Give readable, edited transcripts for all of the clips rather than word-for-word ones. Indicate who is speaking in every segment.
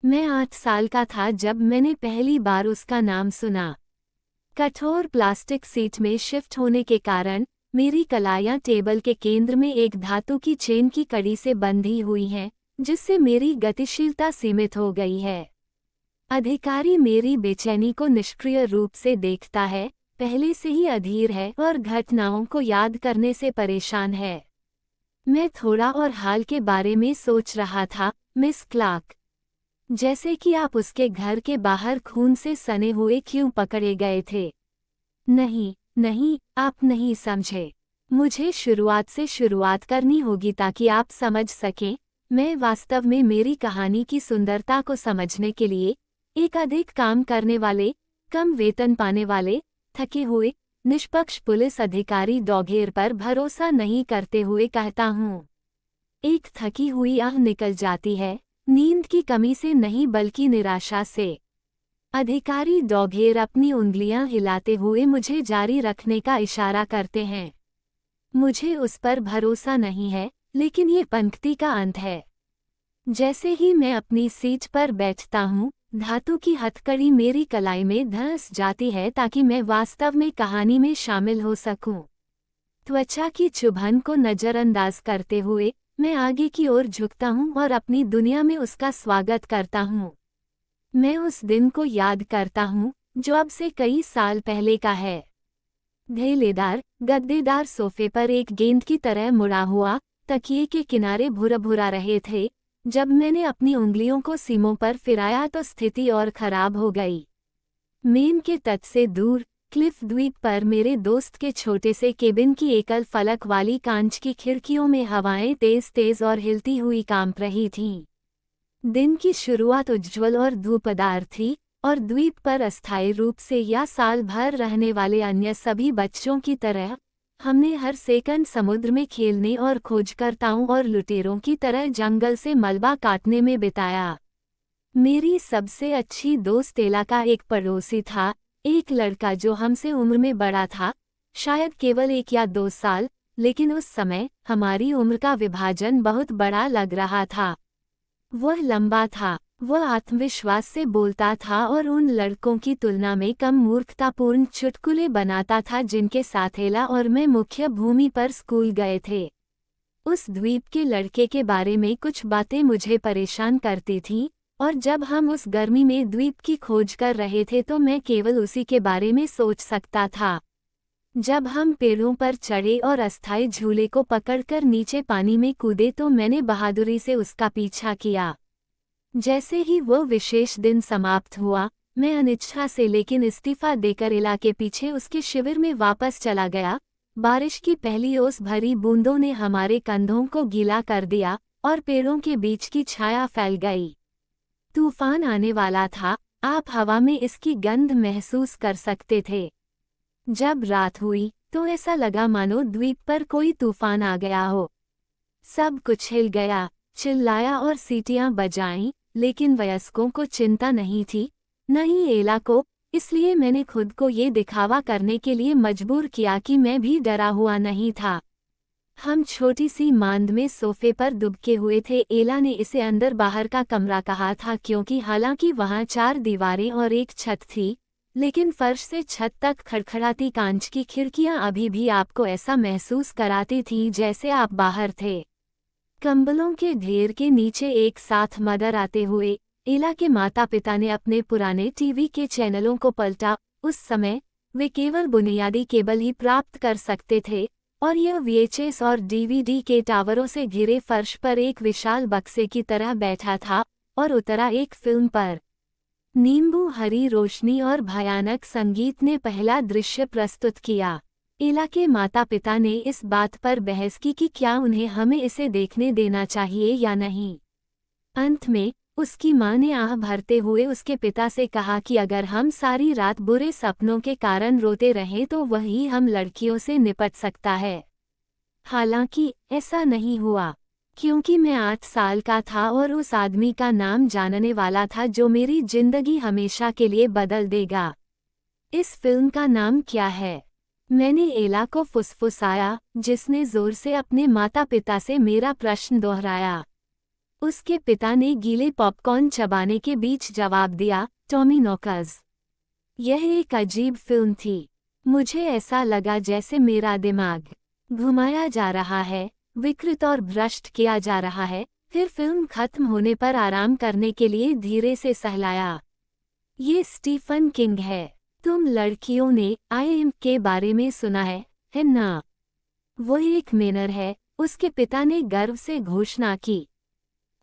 Speaker 1: मैं 8 साल का था जब मैंने पहली बार उसका नाम सुना। कठोर प्लास्टिक सीट में शिफ्ट होने के कारण मेरी कलाइयाँ टेबल के केंद्र में एक धातु की चेन की कड़ी से बंधी हुई हैं, जिससे मेरी गतिशीलता सीमित हो गई है। अधिकारी मेरी बेचैनी को निष्क्रिय रूप से देखता है, पहले से ही अधीर है और घटनाओं को याद करने से परेशान है। मैं थोड़ा और हाल के बारे में सोच रहा था, मिस क्लार्क। जैसे कि आप उसके घर के बाहर खून से सने हुए क्यों पकड़े गए थे? नहीं, नहीं, आप नहीं समझे। मुझे शुरुआत से शुरुआत करनी होगी ताकि आप समझ सकें। मैं वास्तव में मेरी कहानी की सुंदरता को समझने के लिए एक अधिक काम करने वाले, कम वेतन पाने वाले, थके हुए, निष्पक्ष पुलिस अधिकारी डॉघेर पर भरोसा नहीं करते हुए कहता हूँ। एक थकी हुई आह निकल जाती है, नींद की कमी से नहीं बल्कि निराशा से। अधिकारी डॉघेर अपनी उंगलियां हिलाते हुए मुझे जारी रखने का इशारा करते हैं। मुझे उस पर भरोसा नहीं है, लेकिन ये पंक्ति का अंत है। जैसे ही मैं अपनी सीट पर बैठता हूँ, धातु की हथकड़ी मेरी कलाई में धंस जाती है ताकि मैं वास्तव में कहानी में शामिल हो सकूं। त्वचा की चुभन को नजरअंदाज करते हुए मैं आगे की ओर झुकता हूँ और अपनी दुनिया में उसका स्वागत करता हूँ। मैं उस दिन को याद करता हूँ, जो अब से कई साल पहले का है। ढेलेदार, गद्देदार सोफे पर एक गेंद की तरह मुड़ा हुआ तकिए के किनारे भुरा रहे थे। जब मैंने अपनी उंगलियों को सीमों पर फिराया तो स्थिति और खराब हो गई। मेन के तट से दूर क्लिफ द्वीप पर मेरे दोस्त के छोटे से केबिन की एकल फलक वाली कांच की खिड़कियों में हवाएं तेज तेज और हिलती हुई कांप रही थीं। दिन की शुरुआत उज्ज्वल और धूपदार थी, और द्वीप पर अस्थायी रूप से या साल भर रहने वाले अन्य सभी बच्चों की तरह हमने हर सेकंड समुद्र में खेलने और खोजकर्ताओं और लुटेरों की तरह जंगल से मलबा काटने में बिताया। मेरी सबसे अच्छी दोस्त एला का एक पड़ोसी था, एक लड़का जो हमसे उम्र में बड़ा था, शायद केवल 1 या 2 साल, लेकिन उस समय हमारी उम्र का विभाजन बहुत बड़ा लग रहा था। वह लंबा था, वह आत्मविश्वास से बोलता था और उन लड़कों की तुलना में कम मूर्खतापूर्ण चुटकुले बनाता था जिनके साथ एला और मैं मुख्य भूमि पर स्कूल गए थे। उस द्वीप के लड़के के बारे में कुछ बातें मुझे परेशान करती थीं, और जब हम उस गर्मी में द्वीप की खोज कर रहे थे तो मैं केवल उसी के बारे में सोच सकता था। जब हम पेड़ों पर चढ़े और अस्थायी झूले को पकड़कर नीचे पानी में कूदे तो मैंने बहादुरी से उसका पीछा किया। जैसे ही वो विशेष दिन समाप्त हुआ, मैं अनिच्छा से लेकिन इस्तीफा देकर एला के पीछे उसके शिविर में वापस चला गया। बारिश की पहली ओस भरी बूंदों ने हमारे कंधों को गीला कर दिया और पेड़ों के बीच की छाया फैल गई। तूफान आने वाला था, आप हवा में इसकी गंध महसूस कर सकते थे। जब रात हुई तो ऐसा लगा मानो द्वीप पर कोई तूफान आ गया हो। सब कुछ हिल गया, चिल्लाया और सीटियां बजाईं, लेकिन वयस्कों को चिंता नहीं थी, न ही एला को, इसलिए मैंने खुद को ये दिखावा करने के लिए मजबूर किया कि मैं भी डरा हुआ नहीं था। हम छोटी सी मांद में सोफे पर दुबके हुए थे। एला ने इसे अंदर बाहर का कमरा कहा था क्योंकि हालांकि वहां 4 दीवारें और एक छत थी, लेकिन फर्श से छत तक खड़खड़ाती कांच की खिड़कियां अभी भी आपको ऐसा महसूस कराती थीं जैसे आप बाहर थे। कंबलों के ढेर के नीचे एक साथ मदर आते हुए एला के माता पिता ने अपने पुराने टीवी के चैनलों को पलटा। उस समय वे केवल बुनियादी केबल ही प्राप्त कर सकते थे, और यह वीएचएस और डीवीडी के टावरों से घिरे फर्श पर एक विशाल बक्से की तरह बैठा था और उतरा एक फिल्म पर। नींबू हरी रोशनी और भयानक संगीत ने पहला दृश्य प्रस्तुत किया। एला के माता पिता ने इस बात पर बहस की कि क्या उन्हें हमें इसे देखने देना चाहिए या नहीं। अंत में उसकी मां ने आह भरते हुए उसके पिता से कहा कि अगर हम सारी रात बुरे सपनों के कारण रोते रहें तो वही हम लड़कियों से निपट सकता है। हालांकि ऐसा नहीं हुआ, क्योंकि मैं 8 साल का था और उस आदमी का नाम जानने वाला था जो मेरी जिंदगी हमेशा के लिए बदल देगा। इस फिल्म का नाम क्या है? मैंने एला को फुसफुसाया, जिसने जोर से अपने माता पिता से मेरा प्रश्न दोहराया। उसके पिता ने गीले पॉपकॉर्न चबाने के बीच जवाब दिया, टॉमी नॉकर्स। यह एक अजीब फिल्म थी। मुझे ऐसा लगा जैसे मेरा दिमाग घुमाया जा रहा है, विकृत और भ्रष्ट किया जा रहा है। फिर फिल्म खत्म होने पर आराम करने के लिए धीरे से सहलाया। ये स्टीफन किंग है। तुम लड़कियों ने आई के बारे में सुना है ना? वो एक मेनर है, उसके पिता ने गर्व से घोषणा की।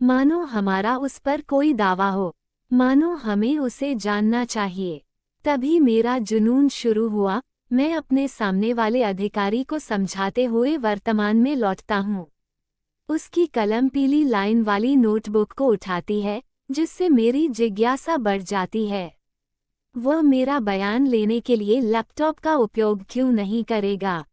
Speaker 1: मानो हमारा उस पर कोई दावा हो, मानो हमें उसे जानना चाहिए। तभी मेरा जुनून शुरू हुआ। मैं अपने सामने वाले अधिकारी को समझाते हुए वर्तमान में लौटता हूँ। उसकी कलम पीली लाइन वाली नोटबुक को उठाती है, जिससे मेरी जिज्ञासा बढ़ जाती है। वह मेरा बयान लेने के लिए लैपटॉप का उपयोग क्यों नहीं करेगा?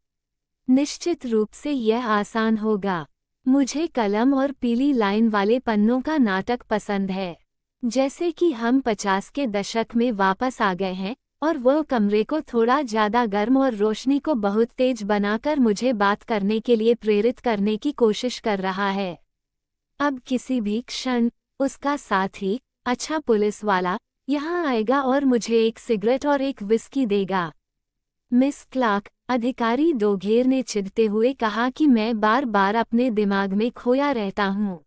Speaker 1: निश्चित रूप से यह आसान होगा। मुझे कलम और पीली लाइन वाले पन्नों का नाटक पसंद है। जैसे कि हम 50 के दशक में वापस आ गए हैं और वह कमरे को थोड़ा ज्यादा गर्म और रोशनी को बहुत तेज बनाकर मुझे बात करने के लिए प्रेरित करने की कोशिश कर रहा है। अब किसी भी क्षण उसका साथी, अच्छा पुलिस वाला, यहाँ आएगा और मुझे एक सिगरेट और एक विस्की देगा। मिस क्लार्क, अधिकारी डोघेर ने चिढ़ते हुए कहा कि मैं बार बार अपने दिमाग में खोया रहता हूँ।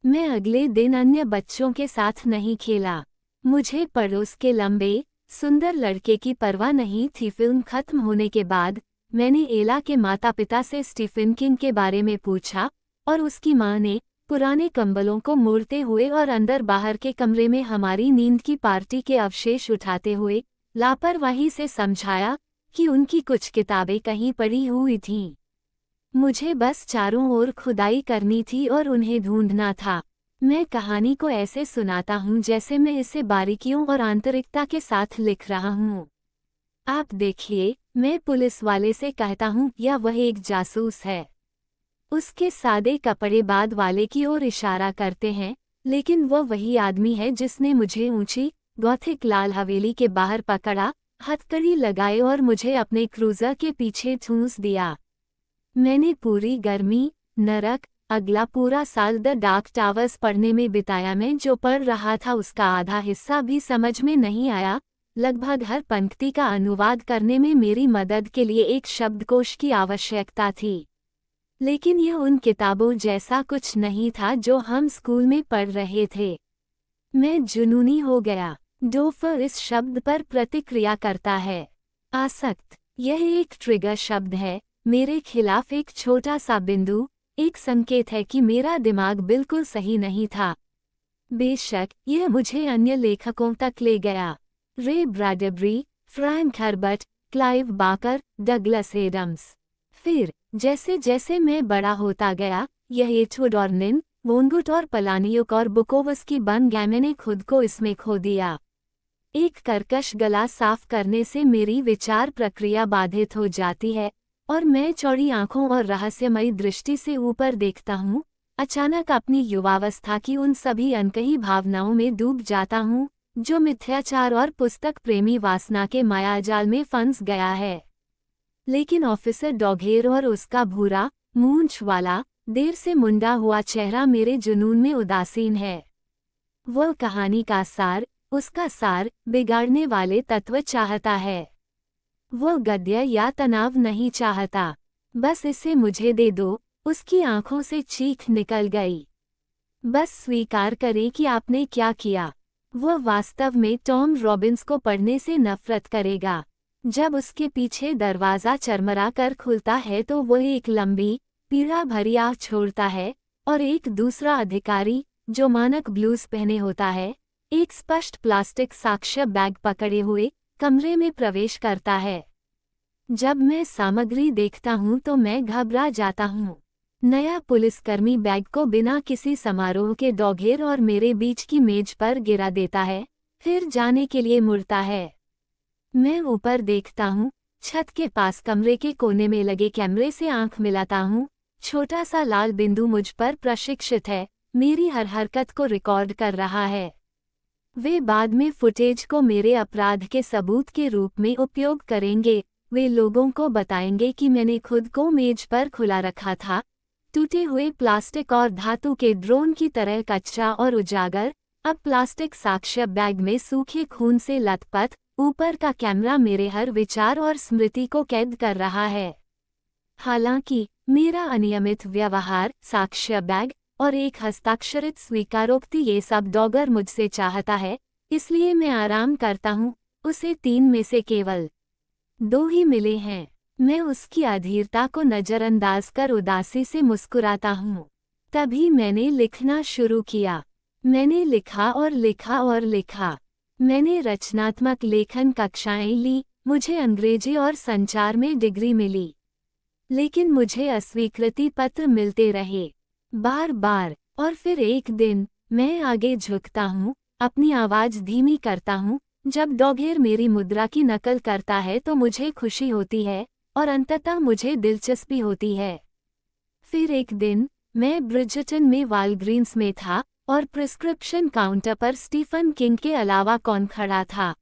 Speaker 1: मैं अगले दिन अन्य बच्चों के साथ नहीं खेला। मुझे पड़ोस के लंबे, सुंदर लड़के की परवाह नहीं थी। फिल्म खत्म होने के बाद मैंने एला के माता पिता से स्टीफन किंग के बारे में पूछा और उसकी माँ ने पुराने कंबलों को मोड़ते हुए और अंदर बाहर के कमरे में हमारी नींद की पार्टी के अवशेष उठाते हुए लापरवाही से समझाया कि उनकी कुछ किताबें कहीं पड़ी हुई थीं। मुझे बस चारों ओर खुदाई करनी थी और उन्हें ढूंढना था। मैं कहानी को ऐसे सुनाता हूँ जैसे मैं इसे बारीकियों और आंतरिकता के साथ लिख रहा हूँ। आप देखिए, मैं पुलिस वाले से कहता हूँ या वह एक जासूस है। उसके सादे कपड़े बाद वाले की ओर इशारा करते हैं, लेकिन वह वही आदमी है जिसने मुझे ऊंची, गॉथिक लाल हवेली के बाहर पकड़ा, हथकड़ी लगाए और मुझे अपने क्रूजर के पीछे ठूंस दिया। मैंने पूरी गर्मी, नरक, अगला पूरा साल द डार्क टावर्स पढ़ने में बिताया। मैं जो पढ़ रहा था उसका आधा हिस्सा भी समझ में नहीं आया। लगभग हर पंक्ति का अनुवाद करने में मेरी मदद के लिए एक शब्दकोश की आवश्यकता थी। लेकिन यह उन किताबों जैसा कुछ नहीं था जो हम स्कूल में पढ़ रहे थे। मैं जुनूनी हो गया। डोफर इस शब्द पर प्रतिक्रिया करता है। आसक्त, यह एक ट्रिगर शब्द है, मेरे खिलाफ एक छोटा सा बिंदु, एक संकेत है कि मेरा दिमाग बिल्कुल सही नहीं था। बेशक यह मुझे अन्य लेखकों तक ले गया। रे ब्रैडबरी, फ्रैंक हर्बर्ट, क्लाइव बाकर, डगलस एडम्स। फिर जैसे जैसे मैं बड़ा होता गया, यह एटवुड और निन, वोनगुट और पलानियुक और बुकोवस्की बन गया। मैंने खुद को इसमें खो दिया। एक कर्कश गला साफ करने से मेरी विचार प्रक्रिया बाधित हो जाती है और मैं चौड़ी आंखों और रहस्यमयी दृष्टि से ऊपर देखता हूँ। अचानक अपनी युवावस्था की उन सभी अनकही भावनाओं में डूब जाता हूँ जो मिथ्याचार और पुस्तक प्रेमी वासना के मायाजाल में फंस गया है। लेकिन ऑफिसर डोघेर और उसका भूरा, मूंछ वाला, देर से मुंडा हुआ चेहरा मेरे जुनून में उदासीन है। वह कहानी का सार, उसका सार, बिगाड़ने वाले तत्व चाहता है। वह गद्य या तनाव नहीं चाहता। बस इसे मुझे दे दो। उसकी आंखों से चीख निकल गई। बस स्वीकार करें कि आपने क्या किया। वह वास्तव में टॉम रॉबिन्स को पढ़ने से नफरत करेगा। जब उसके पीछे दरवाज़ा चरमरा कर खुलता है तो वह एक लंबी, पीड़ा भरी आह छोड़ता है और एक दूसरा अधिकारी, जो मानक ब्लूज पहने होता है, एक स्पष्ट प्लास्टिक साक्ष्य बैग पकड़े हुए कमरे में प्रवेश करता है। जब मैं सामग्री देखता हूँ तो मैं घबरा जाता हूँ। नया पुलिसकर्मी बैग को बिना किसी समारोह के डोघेर और मेरे बीच की मेज पर गिरा देता है, फिर जाने के लिए मुड़ता है। मैं ऊपर देखता हूँ, छत के पास कमरे के कोने में लगे कैमरे से आंख मिलाता हूँ। छोटा सा लाल बिंदु मुझ पर प्रशिक्षित है, मेरी हर हरकत को रिकॉर्ड कर रहा है। वे बाद में फुटेज को मेरे अपराध के सबूत के रूप में उपयोग करेंगे। वे लोगों को बताएंगे कि मैंने खुद को मेज पर खुला रखा था, टूटे हुए प्लास्टिक और धातु के ड्रोन की तरह कचरा और उजागर। अब प्लास्टिक साक्ष्य बैग में सूखे खून से लथपथ, ऊपर का कैमरा मेरे हर विचार और स्मृति को कैद कर रहा है। हालांकि मेरा अनियमित व्यवहार, साक्ष्य बैग और एक हस्ताक्षरित स्वीकारोक्ति, ये सब डॉगर मुझसे चाहता है, इसलिए मैं आराम करता हूँ। उसे 3 में से केवल 2 ही मिले हैं। मैं उसकी अधीरता को नजरअंदाज कर उदासी से मुस्कुराता हूँ। तभी मैंने लिखना शुरू किया। मैंने लिखा और लिखा और लिखा। मैंने रचनात्मक लेखन कक्षाएं ली, मुझे अंग्रेजी और संचार में डिग्री मिली। लेकिन मुझे अस्वीकृति पत्र मिलते रहे, बार बार। और फिर एक दिन मैं आगे झुकता हूँ, अपनी आवाज धीमी करता हूँ। जब डॉगेर मेरी मुद्रा की नकल करता है तो मुझे खुशी होती है और अंततः मुझे दिलचस्पी होती है। फिर एक दिन मैं ब्रिजटन में वालग्रीन्स में था और प्रिस्क्रिप्शन काउंटर पर स्टीफन किंग के अलावा कौन खड़ा था।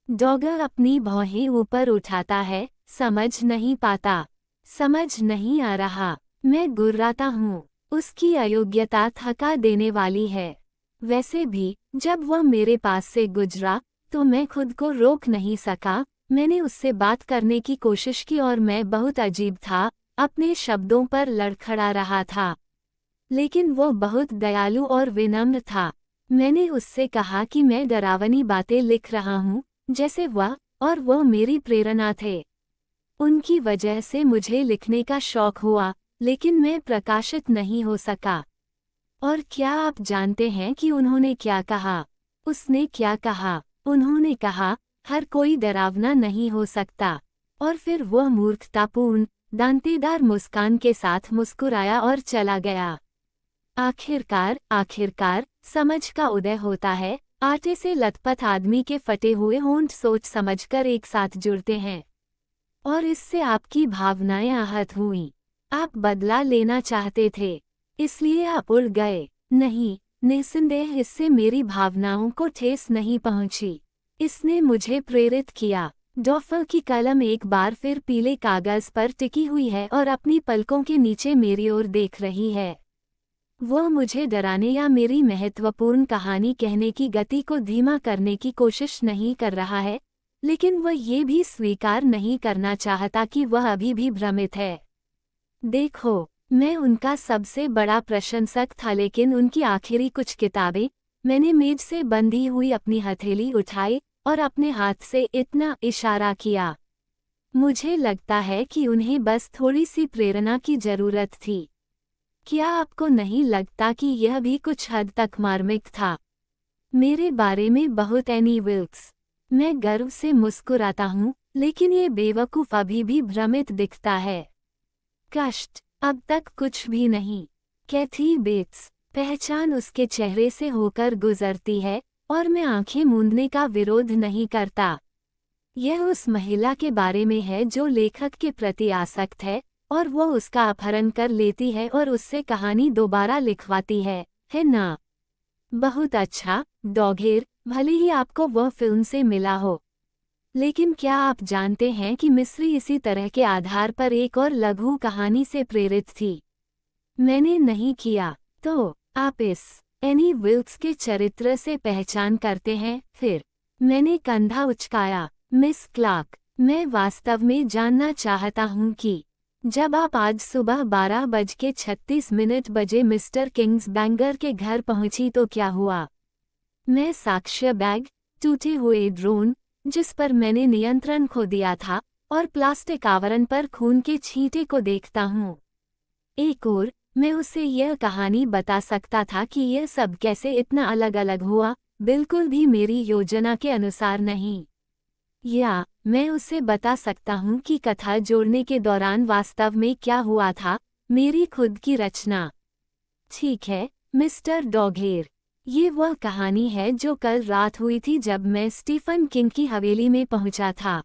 Speaker 1: डॉगर अपनी भौहें ऊपर उठाता है, समझ नहीं पाता, समझ नहीं आ रहा। मैं गुर्राता हूँ। उसकी अयोग्यता थका देने वाली है। वैसे भी जब वह मेरे पास से गुजरा तो मैं खुद को रोक नहीं सका। मैंने उससे बात करने की कोशिश की और मैं बहुत अजीब था, अपने शब्दों पर लड़खड़ा रहा था। लेकिन वो बहुत दयालु और विनम्र था। मैंने उससे कहा कि मैं डरावनी बातें लिख रहा हूँ, जैसे वह और वो मेरी प्रेरणा थे। उनकी वजह से मुझे लिखने का शौक हुआ, लेकिन मैं प्रकाशित नहीं हो सका। और क्या आप जानते हैं कि उन्होंने क्या कहा? उसने क्या कहा? उन्होंने कहा, हर कोई डरावना नहीं हो सकता। और फिर वह मूर्खतापूर्ण, दांतेदार मुस्कान के साथ मुस्कुराया और चला गया। आखिरकार समझ का उदय होता है। आटे से लथपथ आदमी के फटे हुए होंठ सोच समझकर एक साथ जुड़ते हैं, और इससे आपकी भावनाएं आहत हुईं। आप बदला लेना चाहते थे, इसलिए आप उड़ गए। नहीं, निस्संदेह इससे मेरी भावनाओं को ठेस नहीं पहुंची। इसने मुझे प्रेरित किया। डॉफर की कलम एक बार फिर पीले कागज पर टिकी हुई है और अपनी पलकों के नीचे मेरी ओर देख रही है। वह मुझे डराने या मेरी महत्वपूर्ण कहानी कहने की गति को धीमा करने की कोशिश नहीं कर रहा है, लेकिन वह ये भी स्वीकार नहीं करना चाहता कि वह अभी भी भ्रमित है। देखो, मैं उनका सबसे बड़ा प्रशंसक था, लेकिन उनकी आखिरी कुछ किताबें। मैंने मेज से बंधी हुई अपनी हथेली उठाई और अपने हाथ से इतना इशारा किया। मुझे लगता है कि उन्हें बस थोड़ी सी प्रेरणा की जरूरत थी। क्या आपको नहीं लगता कि यह भी कुछ हद तक मार्मिक था? मेरे बारे में बहुत एनी विल्क्स। मैं गर्व से मुस्कुराता हूँ, लेकिन ये बेवकूफ़ अभी भी भ्रमित दिखता है। कष्ट, अब तक कुछ भी नहीं। कैथी बेट्स, पहचान उसके चेहरे से होकर गुजरती है और मैं आंखें मूंदने का विरोध नहीं करता। यह उस महिला के बारे में है जो लेखक के प्रति आसक्त है, और वो उसका अपहरण कर लेती है और उससे कहानी दोबारा लिखवाती है ना? बहुत अच्छा, डॉगेर, भले ही आपको वह फिल्म से मिला हो। लेकिन क्या आप जानते हैं कि मिस्री इसी तरह के आधार पर एक और लघु कहानी से प्रेरित थी? मैंने नहीं किया। तो आप इस एनी विल्क्स के चरित्र से पहचान करते हैं? फिर मैंने कंधा उचकाया। मिस क्लार्क, मैं वास्तव में जानना चाहता हूँ कि जब आप आज सुबह 12:36 बजे मिस्टर किंग्स बैंगर के घर पहुंची तो क्या हुआ? मैं साक्ष्य बैग, टूटे हुए ड्रोन जिस पर मैंने नियंत्रण खो दिया था, और प्लास्टिक आवरण पर खून के छींटे को देखता हूँ। एक और मैं उसे यह कहानी बता सकता था कि यह सब कैसे इतना अलग अलग हुआ, बिल्कुल भी मेरी योजना के अनुसार नहीं। या मैं उसे बता सकता हूँ कि कथा जोड़ने के दौरान वास्तव में क्या हुआ था, मेरी खुद की रचना। ठीक है, मिस्टर डॉगेर, ये वह कहानी है जो कल रात हुई थी जब मैं स्टीफन किंग की हवेली में पहुंचा था।